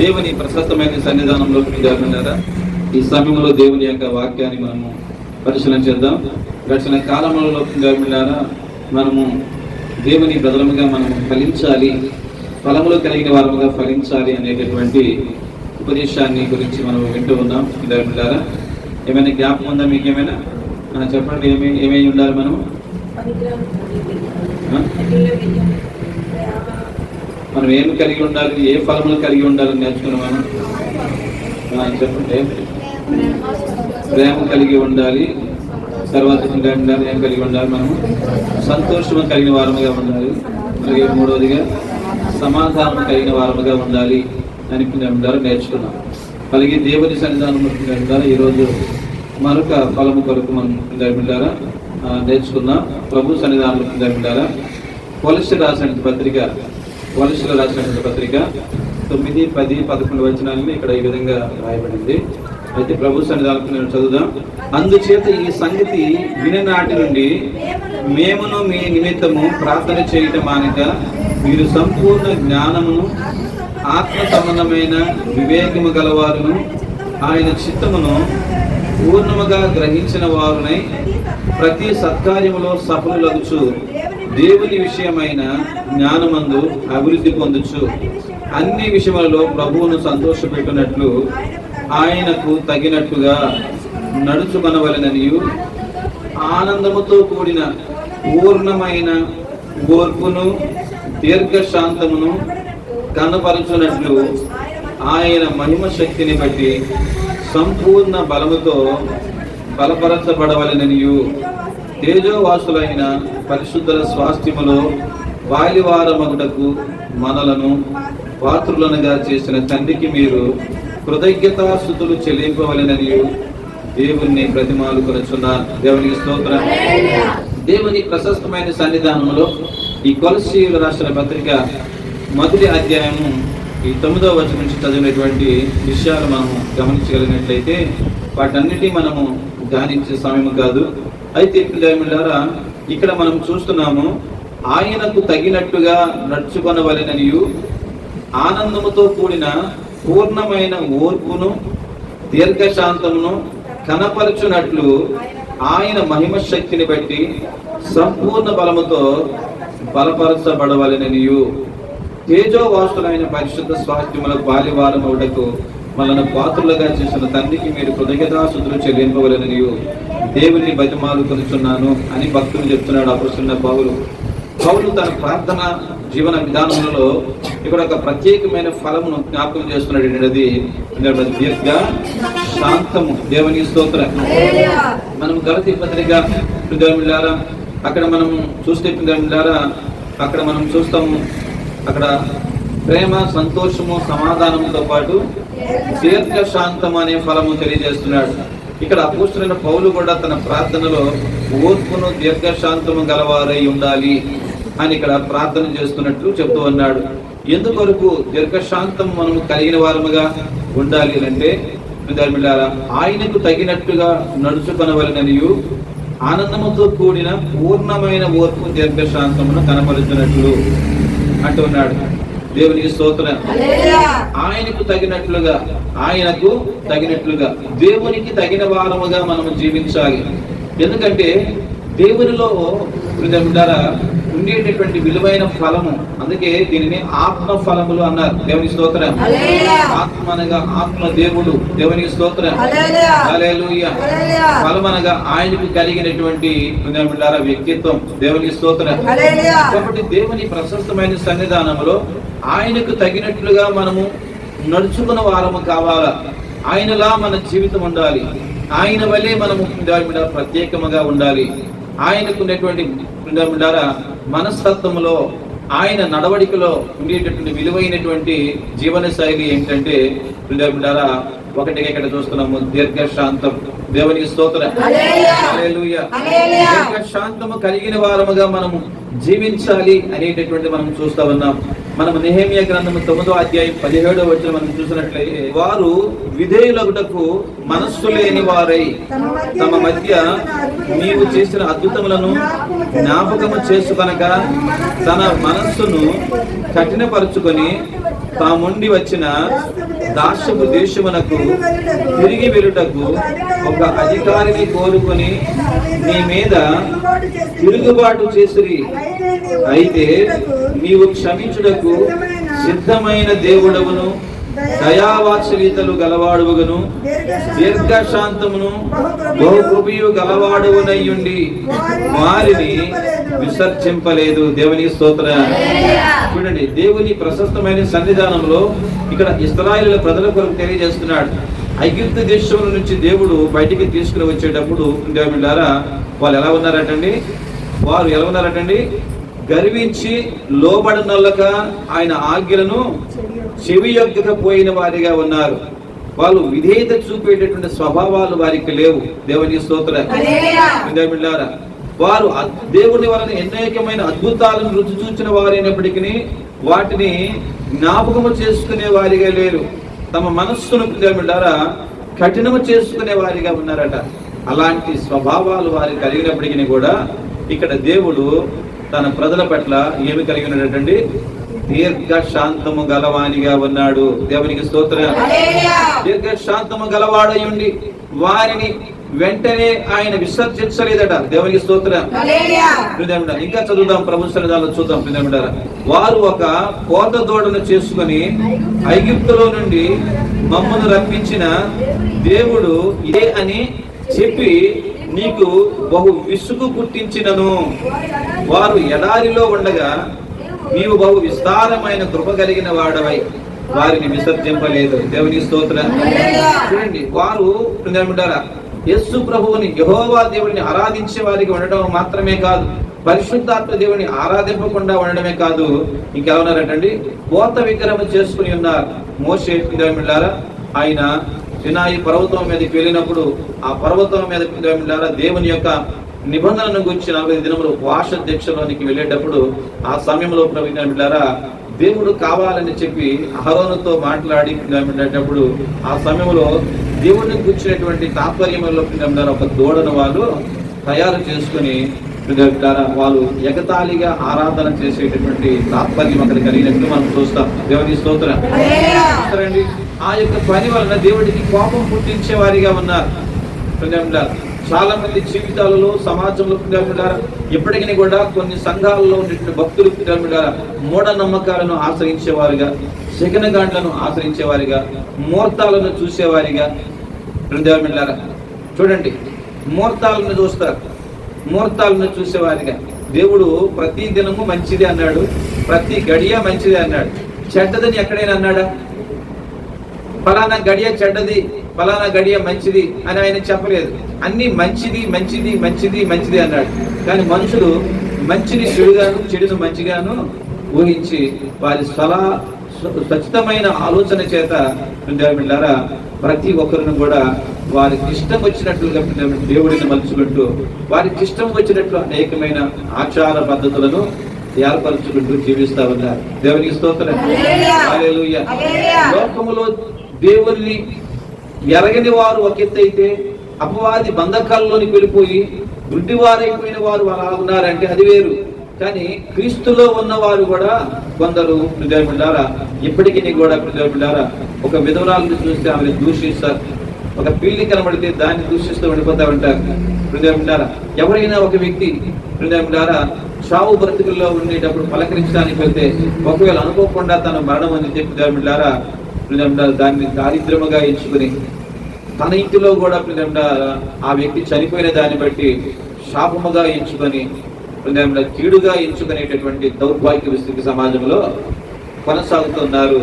దేవుని ప్రశస్తమైన సన్నిధానంలో పిలిచారా ఈ సమయంలో దేవుని యొక్క వాక్యాన్ని మనము పరిశీలన చేద్దాం. గడిచిన కాలంలో పిలిచారా మనము దేవుని బదలముగా మనము ఫలించాలి, ఫలములు కలిగిన వారముగా ఫలించాలి అనేటటువంటి ఉపదేశాన్ని గురించి మనం వింటూ ఉన్నాం. పిలిచారా ఏమైనా జ్ఞాపకం ఉందా? మీకు ఏమైనా చెప్పండి. ఏమేమి ఉండాలి మనం? మనం ఏమి కలిగి ఉండాలి, ఏ ఫలములు కలిగి ఉండాలని నేర్చుకున్నాం మనం. చెప్పండి. ప్రేమ కలిగి ఉండాలి. తర్వాత ఏం కలిగి ఉండాలి? మనము సంతోషము కలిగిన వారముగా ఉండాలి. అలాగే మూడవదిగా సమాధానం కలిగిన వారముగా ఉండాలి అని నేర్చుకున్నాం. అలాగే దేవుని సన్నిధానం ఈరోజు మరొక ఫలము కొరకు మనం నేర్చుకున్నాం. ప్రభు సన్నిధానంలో కొలెస్ట్రాల్ రాసిన పత్రిక 9, 10, 11 వచనాలని ఇక్కడ ఈ విధంగా రాయబడింది. అయితే ప్రభు సన్నిధానంలో నేను చదువుదాం. అందుచేత ఈ సంగతి విననాటి నుండి మేమును మీ నిమిత్తము ప్రార్థన చేయటం మానక మీరు సంపూర్ణ జ్ఞానమును ఆత్మ సంబంధమైన వివేకము గలవారును ఆయన చిత్తమును పూర్ణముగా గ్రహించిన వారునై ప్రతి సత్కార్యములో సఫలులగుచు దేవుని విషయమైన జ్ఞానమందు అభివృద్ధి పొందుచు అన్ని విషయములలో ప్రభువును సంతోషపెట్టినట్లు ఆయనకు తగినట్టుగా నడుచుకొనవలెననియు ఆనందముతో కూడిన పూర్ణమైన ఓర్పును దీర్ఘశాంతమును కనపరచునట్లు ఆయన మహిమ శక్తిని బట్టి సంపూర్ణ బలముతో బలపరచబడవలెననియు తేజోవాసులైన పరిశుద్ధుల స్వాస్థ్యములో వాలివారమగుటకు మనలను పాత్రులనుగా చేసిన తండ్రికి మీరు కృతజ్ఞతాస్తుతులు చెల్లింపవలెననియు దేవుణ్ణి ప్రతిమాలు కొనుచున్నారు. దేవునికి స్తోత్రం. దేవుని ప్రశస్తమైన సన్నిధానంలో ఈ కొలస్సీయుల రాసిన పత్రిక 1వ అధ్యాయము ఈ 9వ వచనం నుంచి చదివినటువంటి విషయాలు మనము గమనించగలిగినట్లయితే వాటన్నిటి మనము ధ్యానించే సమయం కాదు. అయితే పిల్లలారా ఇక్కడ మనం చూస్తున్నాము, ఆయనకు తగినట్టుగా నడుచుకొనవలెననియు ఆనందముతో కూడిన పూర్ణమైన ఓర్పును దీర్ఘశాంతమును కనపరచునట్లు ఆయన మహిమ శక్తిని బట్టి సంపూర్ణ బలముతో బలపరచబడవలెననియు తేజోవాసులైన పరిశుద్ధ స్వాస్థ్యముల బాల్యవారముటకు మనను పాత్రులుగా చేసిన తండ్రికి మీరు కృతజ్ఞతాస్తుతులు చెల్లింపవలెననియు దేవుని బతిమాలు కొనుచున్నాను అని భక్తులు చెప్తున్నాడు అపొస్తలుడైన పౌలు తన ప్రార్థన జీవన విధానంలో ఇక్కడ ఒక ప్రత్యేకమైన ఫలమును జ్ఞాపకం చేస్తున్నాడు. ఏంటది? దీర్ఘ శాంతము. దేవునికి స్తోత్రం. మనం గలతీ పత్రిక అక్కడ మనం చూస్తే అక్కడ మనం చూస్తాము, అక్కడ ప్రేమ, సంతోషము, సమాధానంతో పాటు దీర్ఘశాంతం అనే ఫలము తెలియజేస్తున్నాడు. ఇక్కడ అపొస్తలుడైన పౌలు కూడా తన ప్రార్థనలో ఓర్పును దీర్ఘశాంతము గలవారై ఉండాలి అని ఇక్కడ ప్రార్థన చేస్తున్నట్లు చెప్తూ ఉన్నాడు. ఎందుకొరకు దీర్ఘశాంతం మనము కలిగిన వారముగా ఉండాలి అంటే ఆయనకు తగినట్టుగా నడుచుకొనవలెననియు ఆనందముతో కూడిన పూర్ణమైన ఓర్పు దీర్ఘశాంతమును కనపరుచినట్లు అంటున్నాడు. దేవునికి స్తోత్రం. ఆయనకు తగినట్లుగా దేవునికి తగిన వారముగా మనము జీవించాలి. ఎందుకంటే దేవునిలో ఉండేటటువంటి విలువైన ఫలము, అందుకే దీనిని ఆత్మ ఫలములు అన్నారు. దేవునికి స్తోత్రం. ఆత్మ అనగా ఆత్మ దేవుడు. దేవునికి స్తోత్రం. హల్లెలూయా. ఫలం అనగా ఆయనకు కలిగినటువంటి వ్యక్తిత్వం. దేవునికి స్తోత్రం. కాబట్టి దేవుని ప్రశస్తమైన సన్నిధానంలో ఆయనకు తగినట్లుగా మనము నడుచుకున్న వారము కావాలా. ఆయనలా మన జీవితం ఉండాలి. ఆయన వల్లే మనము ప్రత్యేకముగా ఉండాలి. ఆయనకున్నటువంటి మనస్తత్వములో, ఆయన నడవడికలో ఉండేటటువంటి విలువైనటువంటి జీవన శైలి ఏంటంటే ఒకటిగా ఇక్కడ చూస్తున్నాము, దీర్ఘశాంతం. దేవునికి స్తోత్రం. హల్లెలూయా. దీర్ఘశాంతము కలిగిన వారముగా మనము జీవించాలి అనేటటువంటి మనం చూస్తా ఉన్నాం. మనం నెహెమ్యా గ్రంథము 9వ అధ్యాయం 17వ వచనం మనం చూసినట్లయితే, వారు విధేయులగుటకు మనస్సు లేని వారై తమ మధ్య నీవు చేసిన అద్భుతములను జ్ఞాపకము చేసుకొనక తన మనస్సును కఠినపరుచుకొని తాముండి వచ్చిన దాస్యపు దేశమునకు తిరిగి వెళ్ళుటకు ఒక అధికారిని కోరుకొని నీ మీద తిరుగుబాటు చేసిరి. అయితే నీవు క్షమించుటకు సిద్ధమైన దేవుడవును, దయావాత్సల్యతలు గలవాడువగును, దీర్ఘశాంతమును బహుకృపయు గలవాడునయ్యుండి వారిని విసర్జింపలేదు. దేవుని స్తోత్రం. చూడండి, దేవుని ప్రశస్తమైన సన్నిధానంలో ఇక్కడ ఇశ్రాయేలు ప్రజల కొరకు తెలియజేస్తున్నాడు. ఐగుప్తు దేశం నుంచి దేవుడు బయటికి తీసుకుని వచ్చేటప్పుడు దేవులారా వాళ్ళు ఎలా ఉన్నారటండి? వారు ఎలా ఉన్నారటండి? గర్వించి లోబడనొల్లక ఆయన ఆజ్ఞలను చెవియొగ్గకపోయిన వారిగా ఉన్నారు. వాళ్ళు విధేయత చూపేటటువంటి స్వభావాలు వారికి లేవు. దేవుని స్తోత్రం. వారు దేవుని వలన అనేకమైన అద్భుతాలను రుచి చూచిన వారైనప్పటికీ వాటిని జ్ఞాపకము చేసుకునే వారిగా లేరు. తమ మనస్సును కఠినము చేసుకునే వారిగా ఉన్నారట. అలాంటి స్వభావాలు వారికి కలిగినప్పటికీ కూడా ఇక్కడ దేవుడు తన ప్రజల పట్ల ఏమి కలిగి ఉన్నాడండి? దీర్ఘశాంతము గలవానిగా ఉన్నాడు. దేవునికి స్తోత్రం. దీర్ఘశాంతము గలవాడయుండి వారిని వెంటనే ఆయన విసర్జించలేదట. దేవునికి స్తోత్రం. ఇంకా చదువుదాం, ప్రభు సన్నిధానంలో చూద్దాం. వారు ఒక కోత దూడను చేసుకుని ఐగుప్తులో నుండి మమ్మను రప్పించిన దేవుడు ఇదే అని చెప్పి నీకు బహు విసుగు పుట్టించినను. వారు ఎడారిలో ఉండగా నీవు బహు విస్తారమైన కృప కలిగిన వాడవై వారిని విసర్జింపలేదు. దేవుని స్తోత్రం. చూడండి, వారు యేసు ప్రభువుని యెహోవా దేవుడిని ఆరాధించే వారికి ఉండడం మాత్రమే కాదు, పరిశుద్ధాత్మ దేవుని ఆరాధింపకుండా ఉండడమే కాదు, ఇంకెలా ఉన్నారటండి? పోత విగ్రహం చేసుకుని ఉన్నారు. మోషే ఆయన సినాయి పర్వతం మీదకి వెళ్ళినప్పుడు ఆ పర్వతం మీద దేవుని యొక్క నిబంధనను గురించి 40 దినములు ఉపవాస దీక్షలోనికి వెళ్ళేటప్పుడు ఆ సమయంలో ప్రభుత్వ దేవుడు కావాలని చెప్పి అహరోనుతో మాట్లాడి వెళ్ళేటప్పుడు ఆ సమయంలో దేవుడిని కూర్చున్నటువంటి తాత్పర్యంలో ఒక దూడను వాళ్ళు తయారు చేసుకుని వాళ్ళు ఎగతాళిగా ఆరాధన చేసేటటువంటి తాత్పర్యం అక్కడ కలిగినట్టు మనం చూస్తాం. దేవుని స్తోత్రం. ఆ యొక్క పని వలన దేవుడికి కోపం పుట్టించే వారిగా ఉన్నారు. చాలా మంది జీవితాలలో సమాజంలో ఎప్పటికీ కూడా కొన్ని సంఘాలలో ఉన్నటువంటి భక్తులు మూఢనమ్మకాలను ఆశ్రయించేవారుగా, శగనగాండ్లను ఆశ్రయించేవారిగా, ముహూర్తాలను చూసేవారిగా. చూడండి, ముహూర్తాలను చూస్తారు, ముహూర్తాలను చూసేవారిగా. దేవుడు ప్రతి దినము మంచిది అన్నాడు, ప్రతి గడియ మంచిది అన్నాడు. చెడ్డదని ఎక్కడైనా అన్నాడా? ఫలానా గడియ చెడ్డది, ఫలానా గడియ మంచిది అని ఆయన చెప్పలేదు. అన్ని మంచిది మంచిది మంచిది మంచిది అన్నాడు. కానీ మనుషులు మంచిని చెడుగాను, చెడును మంచిగాను ఊహించి వారి ఖచ్చితమైన ఆలోచన చేత ప్రతి ఒక్కరిని కూడా వారికి ఇష్టం వచ్చినట్లుగా దేవుడిని మలుచుకుంటూ వారికి ఇష్టం వచ్చినట్లు అనేకమైన ఆచార పద్ధతులను ఏర్పరచుకుంటూ జీవిస్తా ఉన్నారు. దేవునికి స్తోత్రం. హల్లెలూయా. లోకములో దేవుని ఎరగని వారు ఒక ఎత్తు అయితే, అపవాది బంధకాల్లోనికి వెళ్ళిపోయి గుడ్డివారైపోయిన వారు అలా ఉన్నారంటే అది వేరు. కానీ క్రీస్తులో ఉన్నవారు కూడా కొందరు ఇప్పటికీ కూడా ఒక విధవరాలను చూస్తే ఆమెను దూషిస్తారు, ఒక పిల్లి కనబడితే దాన్ని దూషిస్తూ ఉండిపోతా ఉంటారు. ఎవరైనా ఒక వ్యక్తి చావు బ్రతుకుల్లో ఉండేటప్పుడు పలకరించడానికి వెళ్తే ఒకవేళ అనుకోకుండా తన మరణం అని చెప్పి దాన్ని దారిద్ర్యముగా ఎంచుకుని తన ఇంటిలో కూడా ఆ వ్యక్తి చనిపోయిన దాన్ని బట్టి శాపముగా ఎంచుకొని కీడుగా ఎంచుకునేటటువంటి దౌర్భాగ్య స్థితి సమాజంలో కొనసాగుతున్నారు.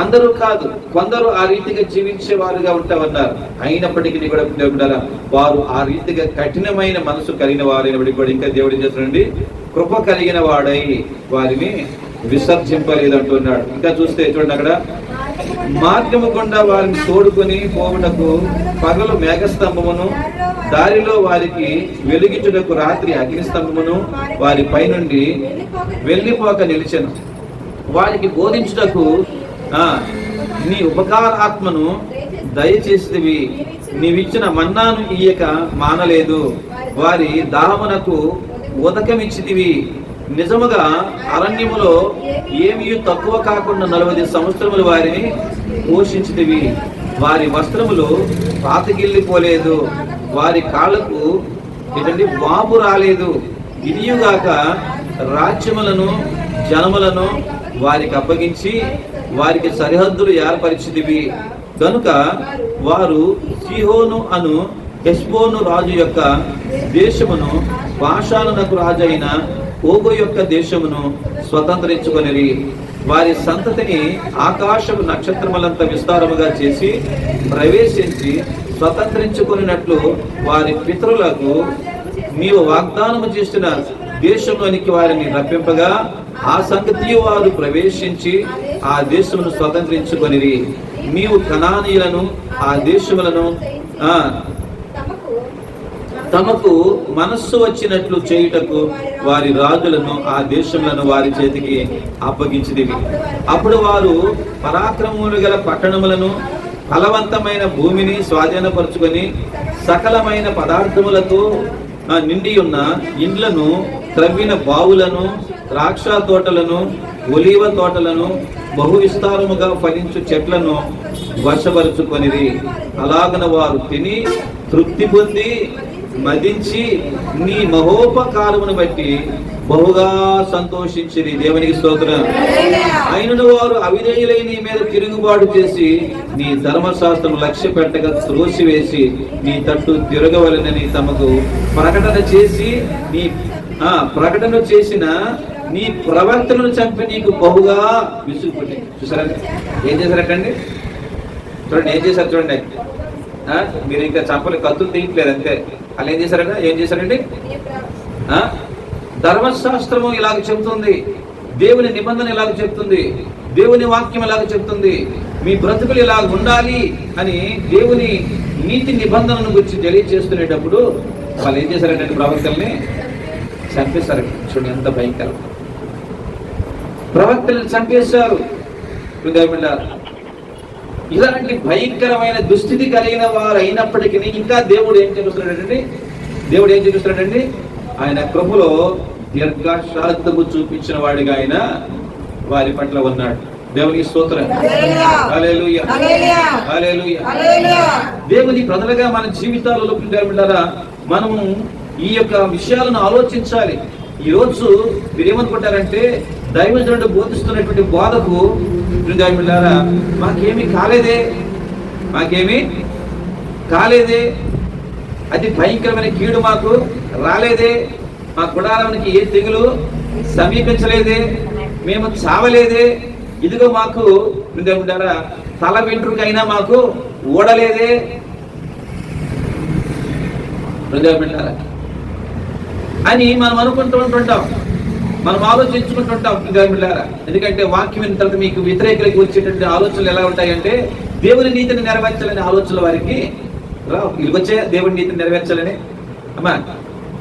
అందరూ కాదు, కొందరు ఆ రీతిగా జీవించే వారుగా ఉంటామన్నారు. అయినప్పటికీ కూడా వారు ఆ రీతిగా కఠినమైన మనసు కలిగిన వారైనప్పటికీ కూడా ఇంకా దేవుడు చేస్తున్నాడు, కృప కలిగిన వాడై వారిని విసర్జింపలేదు అంటున్నాడు. ఇంకా చూస్తే చూడండి, అక్కడ మార్గము గుండా వారిని తోడుకొని పోవుటకు పగలు మేఘస్తంభమును, దారిలో వారికి వెలుగించుటకు రాత్రి అగ్నిస్తంభమును వారి పైనుండి వెళ్ళిపోక నిలిచెను. వారికి బోధించుటకు నీ ఉపకారాత్మను దయచేసివి, నీవిచ్చిన మన్నాను ఇయ్యక మానలేదు, వారి దాహమునకు ఉదకమిచ్చితివి, నిజముగా అరణ్యములో ఏమీ తక్కువ కాకుండా 40 సంవత్సరములు వారిని పోషించితివి. వారి వస్త్రములు పాతగిల్లిపోలేదు, వారి కాళ్లకు ఏంటంటే వాపు రాలేదు. ఇదియుగాక రాజ్యములను జనములను వారికి అప్పగించి వారికి సరిహద్దులు ఏర్పరిచితివి. కనుక వారు సీహోను అను హెష్బోను రాజు యొక్క దేశమును, బాషానునకు రాజు అయిన ఓగు యొక్క దేశమును స్వతంత్రించుకొనిరి. వారి సంతతిని ఆకాశపు నక్షత్రములంత విస్తారముగా చేసి ప్రవేశించి స్వతంత్రించుకున్నట్లు వారి పితరులకు నీవు వాగ్దానము చేసిన దేశంలోనికి వారిని రప్పింపగా ఆ సంగతి వారు ప్రవేశించి ఆ దేశమును స్వతంత్రించుకొనిరి. నీవు కనానీయులను ఆ దేశములను తమకు మనస్సు వచ్చినట్లు చేయుటకు వారి రాజులను ఆ దేశములను వారి చేతికి అప్పగించిదివి. అప్పుడు వారు పరాక్రమములు గల పట్టణములను, ఫలవంతమైన భూమిని స్వాధీనపరుచుకొని సకలమైన పదార్థములతో నిండి ఉన్న ఇండ్లను, త్రవ్విన బావులను, ద్రాక్ష తోటలను, ఒలీవ తోటలను, బహు విస్తారముగా ఫలించు చెట్లను వశపరుచుకొనిరి. అలాగన వారు తిని తృప్తి పొంది మదించి నీ మహోపకారమును బట్టి బహుగా సంతోషించిరి. దేవునికి స్తోత్రం. అయినను వారు అవిధేయులై నీ మీద తిరుగుబాటు చేసి నీ ధర్మశాస్త్రం లక్ష్య పెట్టగా త్రోసివేసి నీ తట్టు తిరగవలనని తమకు ప్రకటన చేసిన నీ ప్రవర్తనను చంపి నీకు బహుగా విసుగుపుట్టి. చూసారండి ఏం చేశారటండి? చూడండి ఏం చేశారు చూడండి. మీరు ఇంకా చంపలు కత్తులు తీయట్లేదు అంతే. వాళ్ళు ఏం చేశారండి? ధర్మశాస్త్రము ఇలాగ చెబుతుంది, దేవుని నిబంధన ఇలాగ చెప్తుంది, దేవుని వాక్యం ఇలాగ చెప్తుంది, మీ బ్రతుకులు ఇలాగ ఉండాలి అని దేవుని నీతి నిబంధనను గురించి తెలియజేస్తునేటప్పుడు వాళ్ళు ఏం చేశారంటే ప్రవక్తల్ని చంపేశారు. చూడండి ఎంత భయంకరం. ప్రవక్తలను చంపేశారు. ఇలాంటి భయంకరమైన దుస్థితి కలిగిన వారు అయినప్పటికీ ఇంకా దేవుడు ఏం చూపిస్తున్నాడండి? ఆయన కృపలో దీర్ఘశాంతము చూపించిన వాడిగా ఆయన వారి పట్ల ఉన్నాడు. దేవునికి స్తోత్రం. హల్లెలూయా, హల్లెలూయా. దేవుని ప్రజలుగా మన జీవితాలలో మనము ఈ యొక్క విషయాలను ఆలోచించాలి. ఈ రోజు మీరేమనుకుంటారంటే దైవజనుడు బోధిస్తున్నటువంటి బోధకు మాకేమీ కాలేదే, అది భయంకరమైన కీడు మాకు రాలేదే, మా గుడారానికి ఏ తెగులు సమీపించలేదే, మేము చావలేదే, ఇదిగో మాకు తల వెంట్రుకైనా మాకు ఓడలేదే అని మనం అనుకుంటూ ఉంటుంటాం, మనం ఆలోచించుకుంటుంటాం. ఎందుకంటే వాక్యం విన్న తర్వాత మీకు వ్యతిరేకులకి వచ్చేటువంటి ఆలోచనలు ఎలా ఉంటాయంటే దేవుని నీతిని నెరవేర్చాలనే ఆలోచనలు వారికి రావు. వీళ్ళకి వచ్చాయా దేవుని నీతిని నెరవేర్చాలని? అమ్మా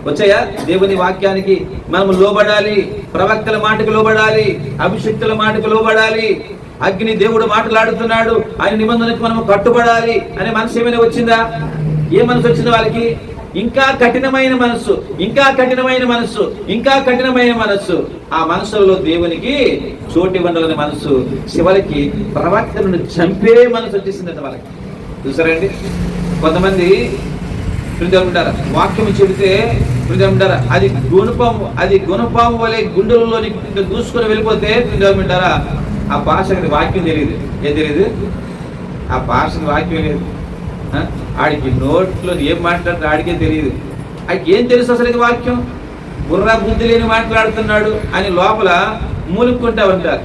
వచ్చాయా? దేవుని వాక్యానికి మనం లోబడాలి, ప్రవక్తల మాటకు లోబడాలి, అభిషక్తుల మాటకు లోబడాలి, అగ్ని దేవుడు మాట్లాడుతున్నాడు, ఆయన నిబంధనకు మనం కట్టుబడాలి అనే మనసు ఏమైనా వచ్చిందా? ఏ మనసు వచ్చింది వాళ్ళకి? ఇంకా కఠినమైన మనస్సు. ఆ మనసులో దేవునికి చోటివ్వాలనే మనసు, చివరికి ప్రవక్తలను చంపే మనసు వచ్చేసిందంట వాళ్ళకి. చూసారండి? కొంతమంది ఉంటారు వాక్యం చెబితే ఉంటారా అది గుణపాము వలె గుండెలలోని దూసుకొని వెళ్ళిపోతే ఉంటారా ఆ భాషకి వాక్యం తెలియదు. ఏం తెలియదు? ఆ భాషకి వాక్యం లేదు. ఆడికి నోట్లో ఏం మాట్లాడితే ఆడికే తెలియదు. ఆడికి ఏం తెలుసు అసలు ఇది వాక్యం? బుర్రా బుద్ధి లేని మాట్లాడుతున్నాడు అని లోపల మూలుక్కుంటా ఉంటారు.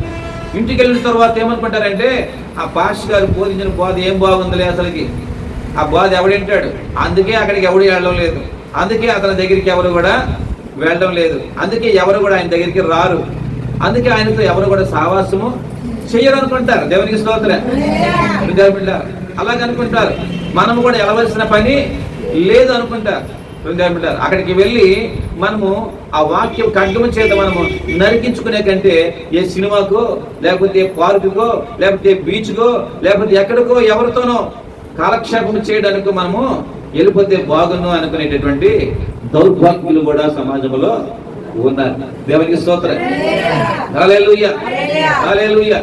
ఇంటికి వెళ్ళిన తర్వాత ఏమనుకుంటారంటే ఆ పాస్టర్ గారు బోధించిన బోధ ఏం బాగుందిలే, అసలుకి ఆ బోధ ఎవడింటాడు, అందుకే అక్కడికి ఎవడు వెళ్ళడం లేదు, అందుకే అతని దగ్గరికి ఎవరు కూడా వెళ్ళడం లేదు, అందుకే ఎవరు కూడా ఆయన దగ్గరికి రారు, అందుకే ఆయనతో ఎవరు కూడా సావాసము చెయ్యరు అనుకుంటారు. దేవునికి స్తోత్రం. అలాగనుకుంటారు. మనము కూడా వెళ్ళవలసిన పని లేదు అనుకుంటారు. అక్కడికి వెళ్ళి మనము ఆ వాక్యం ఖడ్గము చేత మనము నరికించుకునే కంటే ఏ సినిమాకో, లేకపోతే పార్కుకో, లేకపోతే బీచ్కో, లేకపోతే ఎక్కడికో ఎవరితోనో కాలక్షేపం చేయడానికి మనము వెళ్ళిపోతే బాగును అనుకునేటటువంటి దౌర్భాగ్యులు కూడా సమాజంలో ఉన్నారు. దేవునికి స్తోత్రం. హల్లెలూయా, హల్లెలూయా.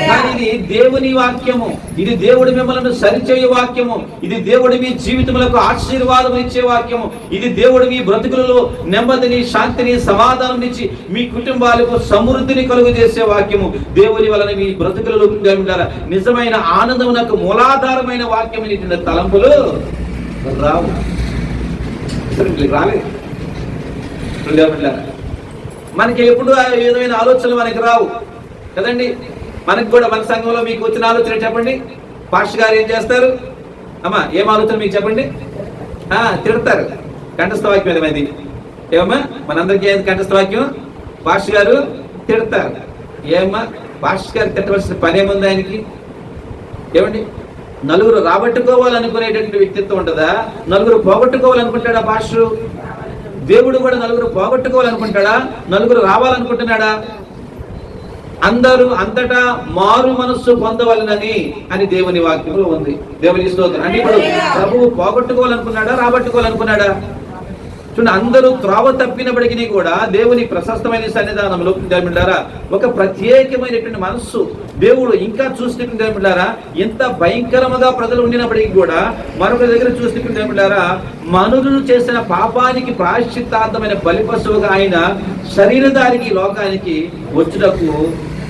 కానీ ఇది దేవుని వాక్యము, ఇది దేవుడు మిమ్మల్ని సరిచేయ వాక్యము, ఇది దేవుడు మీ జీవితములకు ఆశీర్వాదం ఇచ్చే వాక్యము, ఇది దేవుడు మీ బ్రతుకులలో నెమ్మదిని, శాంతిని, సమాధానం ఇచ్చి మీ కుటుంబాలకు సమృద్ధిని కలుగు చేసే వాక్యము. దేవుని వలన మీ బ్రతుకులలో నిజమైన ఆనందమునకు మూలాధారమైన వాక్యం ఇచ్చిన తలంపులు రావు, రాలేదు. మనకి ఎప్పుడు ఏదైనా ఆలోచనలు మనకి రావు కదండి. మనకి కూడా మన సంఘంలో మీకు వచ్చిన ఆలోచన చెప్పండి. పాస్టర్ గారు ఏం చేస్తారు? అమ్మా ఏం ఆలోచన మీకు చెప్పండి? తిడతారు. కంఠస్థ వాక్యం ఏమైంది ఏమమ్మా? మనందరికీ ఏంది కంఠస్థ వాక్యం? పాస్టర్ గారు తిడతారు. ఏమమ్మా పాస్టర్ గారు తిట్టవలసిన పని ఏముంది ఆయనకి? ఏమండి, నలుగురు రాబట్టుకోవాలనుకునేటటువంటి వ్యక్తిత్వం ఉంటుందా? నలుగురు పోగొట్టుకోవాలనుకుంటాడా పాస్టరు? దేవుడు కూడా నలుగురు పోగొట్టుకోవాలనుకుంటాడా? నలుగురు రావాలనుకుంటున్నాడా? అందరూ అంతటా మారు మనస్సు పొందవలనని అని దేవుని వాక్యంలో ఉంది. దేవుని స్తోత్రం. అంటే ఇప్పుడు ప్రభువు పోగొట్టుకోవాలనుకున్నాడా, రాబట్టుకోవాలనుకున్నాడా? చూడండి, అందరూ త్రోవ తప్పినప్పటికీ కూడా దేవుని ప్రశస్తమైన సన్నిధానంలో ఒక ప్రత్యేకమైనటువంటి మనస్సు దేవుడు ఇంకా చూస్తుంటారా. ఎంత భయంకరముగా ప్రజలు ఉండినప్పటికీ కూడా మరొక దగ్గర చూస్తుంటారా, మనుషులు చేసిన పాపానికి ప్రాయశ్చిత్తార్థమైన బలిపశువుగా ఆయన శరీరధారికి లోకానికి వచ్చుటకు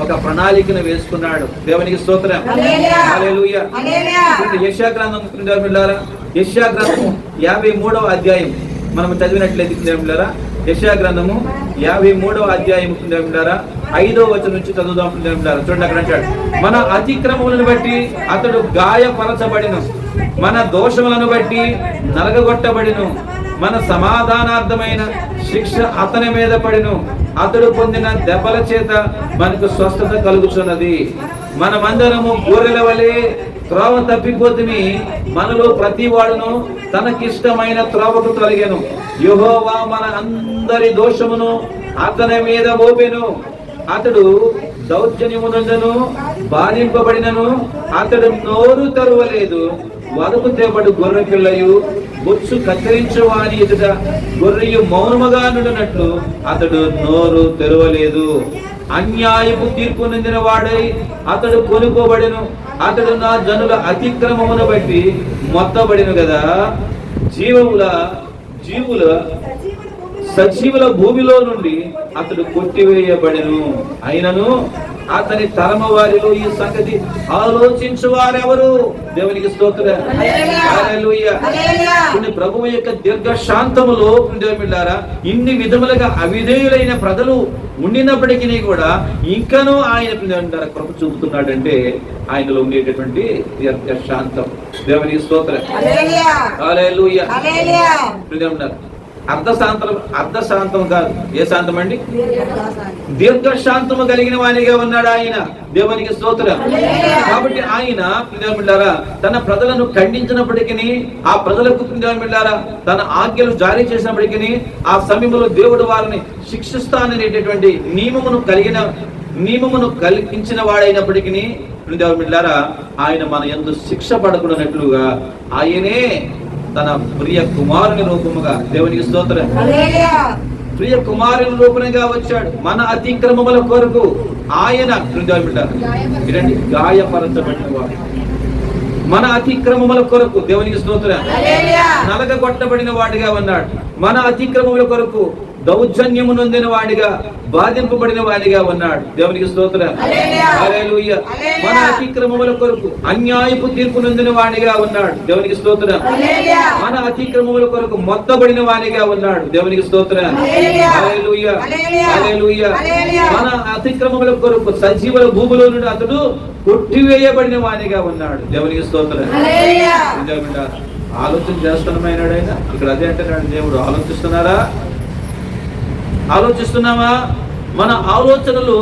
ఒక ప్రణాళికను వేసుకున్నాడు. దేవునికి స్తోత్రం. హల్లెలూయా. యెషయా గ్రంథం యెషయా గ్రంథము 53వ అధ్యాయం మనం చదివినట్లయితే యెషయా గ్రంథము 53వ అధ్యాయం 5వ వచనం నుంచి చదువుదాం. చూడండి, అక్కడ అంటాడు, మన అతిక్రమములను బట్టి అతడు గాయపరచబడిను, మన దోషములను బట్టి నలగగొట్టబడిను, మన సమాధానార్థమైన శిక్ష అతని మీద పడిను, అతడు పొందిన దెబ్బల చేత మనకు స్వస్థత కలుగుతున్నది. మనమందరము గొర్రెల వలె త్రోవ తప్పిపోతుమి, మనలో ప్రతి వాడును తనకిష్టమైన త్రోవకు తొలగెను. యెహోవా మన అందరి దోషమును అతని మీద మోపెను, అతడు దౌర్జన్యమునందును బాధింపబడినను అతడు నోరు తెరవలేదు. వదకు తేబడు గొర్రె పిల్లయు బొచ్చు కత్తిరించు వాని ఎదుట గొర్రెయు మౌనముగా నుండినట్లు అతడు నోరు తెరవలేదు. అన్యాయపు తీర్పు నిందిన వాడై అతడు కొనుకోబడిను, అతడు నా జనుల అతిక్రమమును బట్టి మొత్తబడిను కదా. జీవుల సజీవుల భూమిలో నుండి అతడు కొట్టివేయబడిను. అయినను అతని తరమ వారిలో ఈ సంగతి ఆలోచించు వారెవరు? దేవునికి స్తోత్రం. హల్లెలూయా. ప్రభువు యొక్క దీర్ఘశాంతములో ఇన్ని విధములుగా అవిధేయులైన ప్రజలు ఉండినప్పటికీ కూడా ఇంకనూ ఆయన కృప చూపుతున్నాడంటే ఆయనలో ఉండేటటువంటి దీర్ఘశాంతం. దేవునికి స్తోత్రం. హల్లెలూయా. అర్ధశాంతం కాదు, ఏ శాంతం అండి? దీర్ఘశాంతము కలిగిన వానిగా ఉన్నాడు ఆయన. దేవునికి స్తోత్రం. కాబట్టి ఆయన తన ప్రజలను ఖండించినప్పటికీ, ఆ ప్రజలకు తన ఆజ్ఞలు జారీ చేసినప్పటికీ, ఆ సమయంలో దేవుడు వారిని శిక్షిస్తాననేటటువంటి నియమమును కల్పించిన వాడైనప్పటికీ ఆయన మన యందు శిక్ష పడకున్నట్లుగా ఆయనే తన ప్రియ కుమారుని రూపముగా, దేవునికి స్తోత్రం, ప్రియ కుమారుని రూపంగా వచ్చాడు. మన అతిక్రమముల కొరకు ఆయన వినండి గాయపరచబడిన వాడు. మన అతిక్రమముల కొరకు, దేవునికి స్తోత్రం, నలగగొట్టబడిన వాడిగా ఉన్నాడు. మన అతిక్రమముల కొరకు దౌర్జన్యము నొందిన వాడిగా, బాధింపబడిన వాడిగా ఉన్నాడు. దేవునికి స్తోత్రం. హల్లెలూయా. మన అతిక్రమముల కొరకు అన్యాయపు తీర్పు నొందిన వాడిగా ఉన్నాడు. దేవునికి స్తోత్రం. మన అతిక్రమముల కొరకు మొత్తబడిన వాడిగా ఉన్నాడు. దేవునికి స్తోత్రం. హల్లెలూయా. హల్లెలూయా. మన అతిక్రమముల కొరకు సజీవుల భూమిలో నుండి అతడు కొట్టివేయబడిన వాడిగా ఉన్నాడు. దేవునికి స్తోత్రం. ఆలోచన చేస్తున్నాడు ఆయన. ఇక్కడ అదే అంటున్నాడు దేవుడు. ఆలోచిస్తున్నామా? మన ఆలోచనలు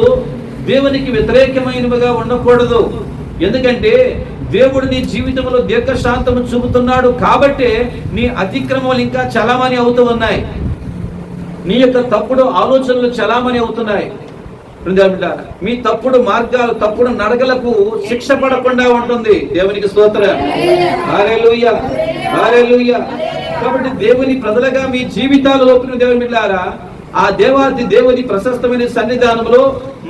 దేవునికి వ్యతిరేకమైనవిగా ఉండకూడదు. ఎందుకంటే దేవుడు నీ జీవితంలో దీర్ఘశాంతము చూపుతున్నాడు కాబట్టి నీ అతిక్రమములు ఇంకా చలామణి అవుతూ ఉన్నాయి. నీ యొక్క తప్పుడు ఆలోచనలు చలామణి అవుతున్నాయి. మీ తప్పుడు మార్గాలు, తప్పుడు నడకలకు శిక్ష పడకుండా ఉంటుంది. దేవునికి స్తోత్రం. హల్లెలూయా. హల్లెలూయా. కాబట్టి దేవుని ప్రజలుగా మీ జీవితాలలో దేవుని బిడ్డలారా ఆ దేవాది దేవుని ప్రశస్తమైన సన్నిధానంలో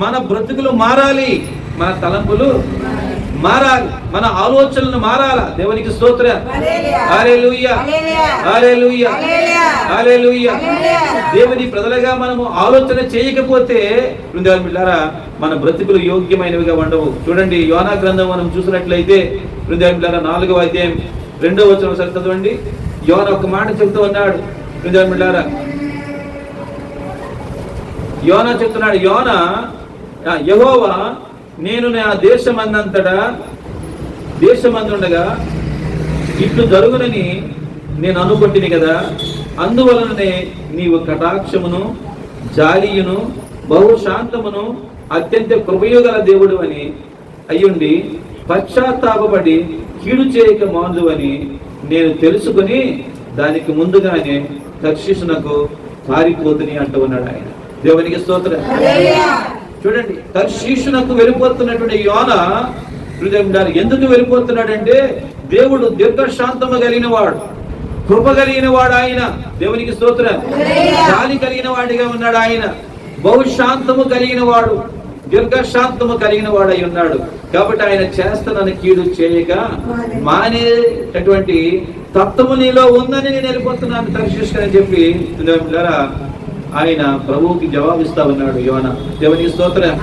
మన బ్రతుకులు మారాలి, మన తలంపులు మారాలి, మన ఆలోచనలు మారాలా. దేవునికి స్తోత్రం. హల్లెలూయా, హల్లెలూయా, హల్లెలూయా. దేవుని ప్రజలుగా మనము ఆలోచన చేయకపోతే బృందావనులారా మన బ్రతుకులు యోగ్యమైనవిగా ఉండవు. చూడండి, యోనా గ్రంథం మనం చూసినట్లయితే బృందావనులారా 4వ అధ్యాయం 2వ వచనం సరి చదవండి. యోనా ఒక మాట చెబుతూ ఉన్నాడు. బృందావనులారా యోనా చెప్తున్నాడు, యోనా యెహోవా నేను నా దేశమందుండగా ఇట్లు జరుగునని నేను అనుకుంటుని కదా, అందువలననే నీవు కటాక్షమును జాలియును బహుశాంతమును అత్యంత కృపయుగల దేవుడు అని అయ్యుండి పశ్చాత్తాపడి కీడు చేయక మాందు అని నేను తెలుసుకుని దానికి ముందుగానే తర్షీషునకు పారిపోతుని అంటూ ఉన్నాడు ఆయన. దేవునికి స్తోత్రం. చూడండి, తర్షీషునకు వెళ్ళిపోతున్నటువంటి యోనా ఎందుకు వెళ్ళిపోతున్నాడంటే దేవుడు దీర్ఘశాంతము కలిగిన వాడు, కృప కలిగిన వాడు ఆయన. దేవునికి స్తోత్రం. జాలి కలిగిన వాడిగా ఉన్నాడు ఆయన, బహుశాంతము కలిగిన వాడు, దీర్ఘశాంతము కలిగిన వాడు అయి ఉన్నాడు. కాబట్టి ఆయన చేస్తానని కీడు చేయక మానేటటువంటి తత్వము నీలో ఉందని నేను వెళ్ళిపోతున్నాను తర్షీషు అని చెప్పి ఆయన ప్రభువుకి జవాబిస్తా ఉన్నాడు యోనా. దేవునికి స్తోత్రం.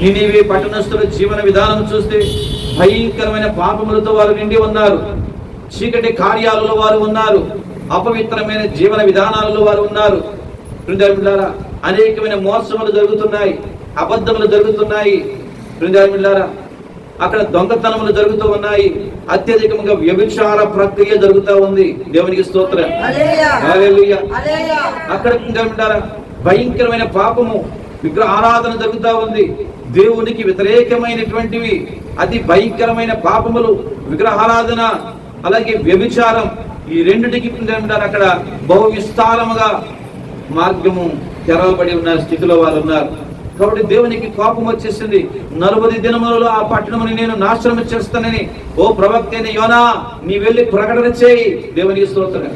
నినివే పట్టణస్థుల జీవన విధానం చూస్తే భయంకరమైన పాపములతో వారు నిండి ఉన్నారు, చీకటి కార్యాలలో వారు ఉన్నారు, అపవిత్రమైన జీవన విధానాలలో వారు ఉన్నారు. అనేకమైన మోసములు జరుగుతున్నాయి, అబద్ధములు జరుగుతున్నాయి. అక్కడ దొంగతనములు జరుగుతూ ఉన్నాయి, అత్యధికంగా వ్యభిచార ప్రక్రియ జరుగుతూ ఉంది. దేవునికి స్తోత్రం. హల్లెలూయా. అక్కడ భయంకరమైన పాపము, విగ్రహ ఆరాధన జరుగుతూ ఉంది, దేవునికి వ్యతిరేకమైనటువంటివి అతి భయంకరమైన పాపములు, విగ్రహారాధన అలాగే వ్యభిచారం. ఈ రెండిటికి అక్కడ బహు విస్తారముగా మార్గము తెరవబడి ఉన్న స్థితిలో వారు ఉన్నారు. కాబట్టి దేవునికి కోపం వచ్చేసింది. 40 దినములలో ఆ పట్టణముని నేను నాశనం చేస్తానని ఓ ప్రవక్త అయిన యోనా నీ వెళ్ళి ప్రకటన చేయి. దేవునికి స్తోత్రం.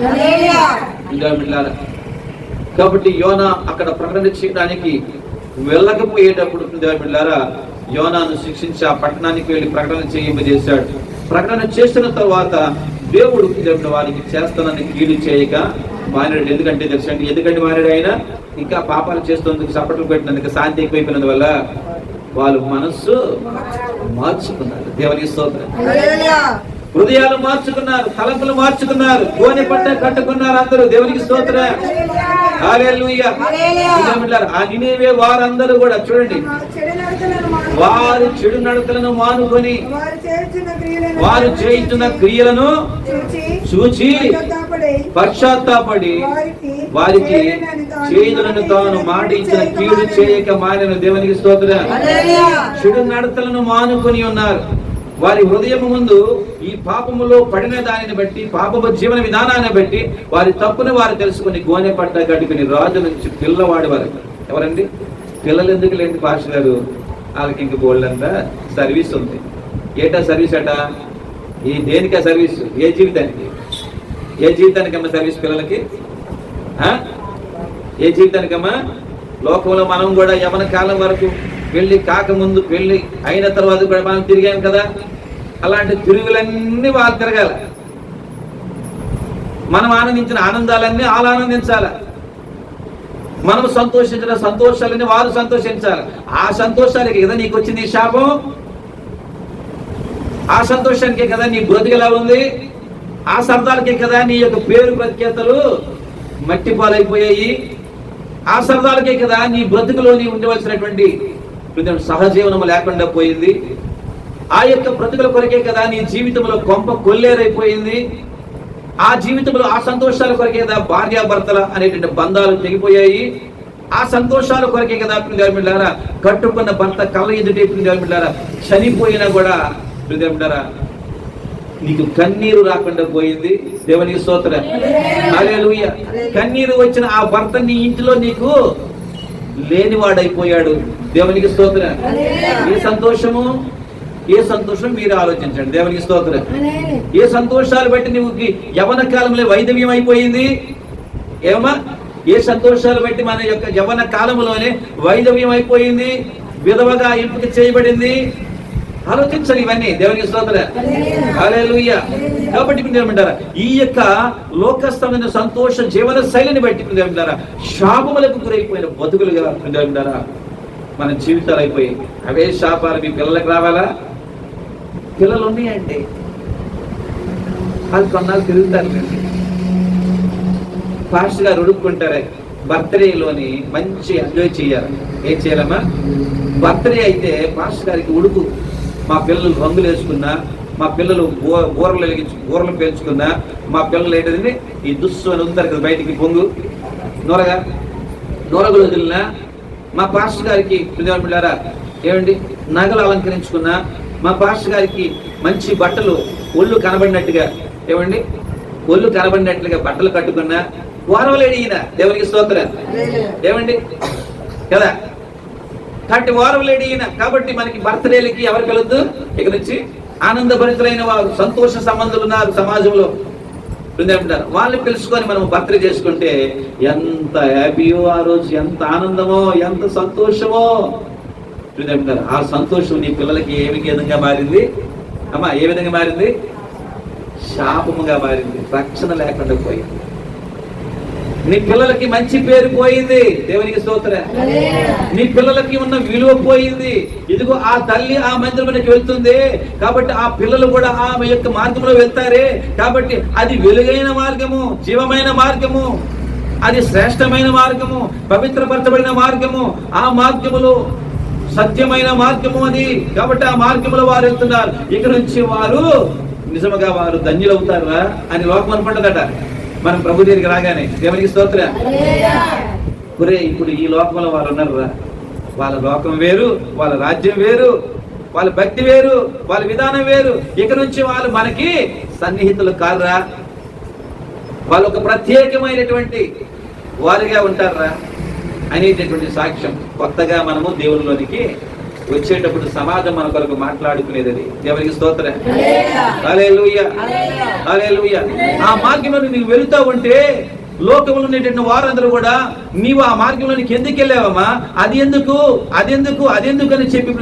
కాబట్టి యోనా అక్కడ ప్రకటన చేయడానికి వెళ్ళకపోయేటప్పుడు యోనాను శిక్షించి ఆ పట్టణానికి వెళ్ళి ప్రకటన చేయింపజేశాడు. ప్రకటన చేసిన తర్వాత దేవుడు వారికి చేస్తానని కీడు చేయక మానేడు. ఎందుకంటే తెలుసండి, ఎందుకంటే మానేడు ఆయన ఇంకా పాపాలు చేస్తున్నందుకు, చప్పట్లు పెట్టినందుకు, శాంతి ఎక్కువైపోయినందువల్ల వాళ్ళు మనస్సు మార్చుకున్నారు. దేవునికి స్తోత్రం. హృదయాలు మార్చుకున్నారు, తలంపులు మార్చుకున్నారు, గోనె పట్ట కట్టుకున్నారు అందరూ. దేవునికి స్తోత్రం. హల్లెలూయా. ఆ నినివే వారందరూ కూడా చూడండి, వారు చెడు నడతలను మానుకొని వారు చేస్తున్న క్రియలను చూచి పశ్చాత్తాపడి వారికి చేతులను తాను మాట ఇచ్చిన కీడు చేయక మానను. దేవునికి స్తోత్రం. చెడు నడతలను మానుకొని ఉన్నారు. వారి హృదయము ముందు ఈ పాపములో పడిన దానిని బట్టి, పాపము జీవన విధానాన్ని బట్టి వారి తప్పును వారు తెలుసుకుని గోనె పట్ట కట్టుకుని రాజు నుంచి పిల్లవాడి వారు. ఎవరండి పిల్లలు? ఎందుకు లేండి పాస్టర్ గారు, వాళ్ళకి ఇంక బోల్డంతా సర్వీస్ ఉంది. ఏటా సర్వీస్ అట? ఈ దేనికా సర్వీస్? ఏ జీవితానికి? ఏ జీవితానికమ్మా సర్వీస్ పిల్లలకి? ఏ జీవితానికమ్మా? లోకంలో మనం కూడా యవన కాలం వరకు పెళ్లి కాకముందు, పెళ్లి అయిన తర్వాత కూడా మనం తిరిగాం కదా. అలాంటి తిరుగులన్నీ వాళ్ళు తిరగాల. మనం ఆనందించిన ఆనందాలన్నీ వాళ్ళు ఆనందించాల. మనం సంతోషించిన సంతోషాలన్నీ వారు సంతోషించాలి. ఆ సంతోషాలకి కదా నీకు వచ్చింది ఈ శాపం, ఆ సంతోషానికే కదా నీ బ్రతికెలా ఉంది, ఆ సరదాలకే కదా నీ యొక్క పేరు ప్రఖ్యాతలు మట్టి పాలైపోయాయి, ఆ సరదాలకే కదా నీ బ్రతుకులోని ఉండవలసినటువంటి సహజీవనం లేకుండా పోయింది, ఆ యొక్క బ్రతుకుల కొరకే కదా నీ జీవితంలో కొంప కొల్లేరైపోయింది, ఆ జీవితంలో ఆ సంతోషాల కొరకే కదా భార్యాభర్తల అనేటువంటి బంధాలు తెగిపోయాయి, ఆ సంతోషాల కొరకే కదా ప్రియమిళ్ళారా కట్టుకున్న భర్త కళ్ళ ఎదుటే ప్రియమిళ్ళారా చనిపోయినా కూడా ప్రియమిళ్ళారా నీకు కన్నీరు రాకుండా పోయింది. దేవునికి స్తోత్రం. హల్లెలూయా. కన్నీరు వచ్చిన ఆ భర్త నీ ఇంటిలో నీకు లేనివాడైపోయాడు. దేవునికి స్తోత్రం. ఏ సంతోషం మీరు ఆలోచించండి. దేవునికి స్తోత్రం. ఏ సంతోషాలు బట్టి నువ్వు యవన కాలంలో వైదవ్యం అయిపోయింది, ఏమా ఏ సంతోషాలు బట్టి మన యొక్క యవ్వన కాలంలోనే వైధవ్యం అయిపోయింది, విధవగా ఎంపిక చేయబడింది. ఆలోచించాలి ఇవన్నీ. దేవునికి స్తోత్రం. హల్లెలూయా. కాబట్టి ఏమంటారా, ఈ యొక్క లోకస్థమైన సంతోష జీవన శైలిని బట్టి ఏమంటారా శాపములకు గురైపోయిన బతుకులుగా ఏమంటారా మన జీవితాలు అయిపోయి అవే శాపాలు మీ పిల్లలకు రావాలా? పిల్లలు ఉన్నాయండి, వాళ్ళు కొన్నాళ్ళు తిరుగుతారు. ఫాస్ట్ గా రుడుక్కుంటారే. బర్త్డేలోని మంచి ఎంజాయ్ చేయాలి. ఏం చేయాలమ్మా? బర్త్డే అయితే ఫాస్ట్ గారికి ఉడుకు, మా పిల్లలు రంగులు వేసుకున్నా, మా పిల్లలు బూరలు వెలిగించు బూరలు పేల్చుకున్నా, మా పిల్లలు ఏంటంటే ఈ దుస్సు అని ఉంటారు కదా బయటికి పొంగు నూరగులు వదిలినా, మా పాస్టర్ గారికి పిల్లరా ఏమండి నగలు అలంకరించుకున్నా, మా పాస్టర్ గారికి మంచి బట్టలు ఒళ్ళు కనబడినట్టుగా ఏమండి ఒళ్ళు కనబడినట్లుగా బట్టలు కట్టుకున్నా, వారవలేడు ఈయన. దేవునికి స్తోత్రం. ఏమండి కదా, కాబట్టి వారవలేడు ఈయన. కాబట్టి మనకి బర్త్డేలకి ఎవరు కలద్దు? ఇక నుంచి ఆనందభరితులైన వారు, సంతోష సంబంధులు ఉన్నారు సమాజంలో. వాళ్ళని పిలుచుకొని మనం బర్త్డే చేసుకుంటే ఎంత హ్యాపీయో ఆ రోజు, ఎంత ఆనందమో, ఎంత సంతోషమో. ఆ సంతోషం నీ పిల్లలకి ఏ విధంగా మారింది అమ్మా? ఏ విధంగా మారింది? శాపముగా మారింది. రక్షణ లేకుండా పోయింది. నీ పిల్లలకి మంచి పేరు పోయింది. దేవునికి స్తోత్రం. నీ పిల్లలకి ఉన్న విలువ పోయింది. ఇదిగో ఆ తల్లి ఆ మందిరంలోకి వెళ్తుంది కాబట్టి ఆ పిల్లలు కూడా ఆమె యొక్క మార్గంలో వెళ్తారే. కాబట్టి అది వెలుగైన మార్గము, జీవమైన మార్గము, అది శ్రేష్టమైన మార్గము, పవిత్రపరచబడిన మార్గము, ఆ మార్గములో సత్యమైన మార్గము అది. కాబట్టి ఆ మార్గంలో వారు వెళ్తున్నారు. ఇక నుంచి వారు నిజముగా వారు ధన్యులవుతారా అని లోకం అనుకుంటుందట మనం ప్రభు దగ్గరికి రాగానే. దేవునికి స్తోత్రం. ఒరే ఇప్పుడు ఈ లోకంలో వారు ఉన్నారా? వాళ్ళ లోకం వేరు, వాళ్ళ రాజ్యం వేరు, వాళ్ళ భక్తి వేరు, వాళ్ళ విధానం వేరు. ఇక నుంచి వాళ్ళు మనకి సన్నిహితులు కాదురా, వాళ్ళు ఒక ప్రత్యేకమైనటువంటి వారిగా ఉంటారా అనేటటువంటి సాక్ష్యం. కొత్తగా మనము దేవునిలోనికి వచ్చేటప్పుడు సమాజం మన కొరకు మాట్లాడుకునేది అది. దేవునికి స్తోత్రం. హల్లెలూయా. హల్లెలూయా. ఆ మార్గంలో నీవు వెళుతూ ఉంటే లోకంలో ఉండేటువంటి వారందరూ కూడా నీవు ఆ మార్గంలోనికి ఎందుకు వెళ్ళావమ్మా, అది ఎందుకు అని చెప్పి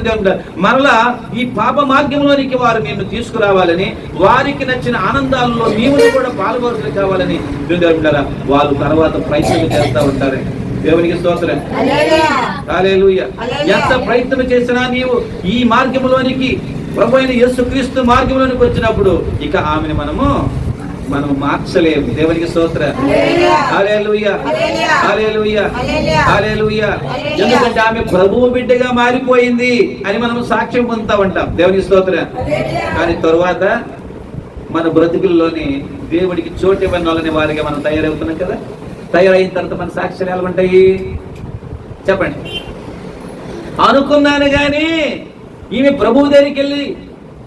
మరలా ఈ పాప మార్గంలోనికి వారు నిన్ను తీసుకురావాలని, వారికి నచ్చిన ఆనందాలలో నీవు కూడా పాల్గొనలు కావాలని వాళ్ళు తర్వాత ప్రయత్నం చేస్తూ ఉంటారు. దేవునికి స్తోత్రం. హల్లెలూయా. ఎంత ప్రయత్నం చేసినా నీవు ఈ మార్గంలోనికి, ప్రభు అయిన యేసుక్రీస్తు మార్గంలోనికి వచ్చినప్పుడు ఇక ఆమెను మనము మార్చలేము. దేవునికి స్తోత్రం. హల్లెలూయా. హల్లెలూయా. హల్లెలూయా. ఎందుకంటే ఆమె ప్రభువు బిడ్డగా మారిపోయింది అని మనం సాక్ష్యం పొందుతా ఉంటాం. దేవునికి స్తోత్రం. కానీ తరువాత మన బ్రతుకుల్లోని దేవుడికి చోటు ఇవ్వని వాళ్ళని వారిగా మనం తయారవుతున్నాం కదా. తయారైన తర్వాత మన సాక్ష్యాలు ఎలా ఉంటాయి చెప్పండి? అనుకున్నాను కానీ ఈమె ప్రభువు దగ్గరికి వెళ్ళి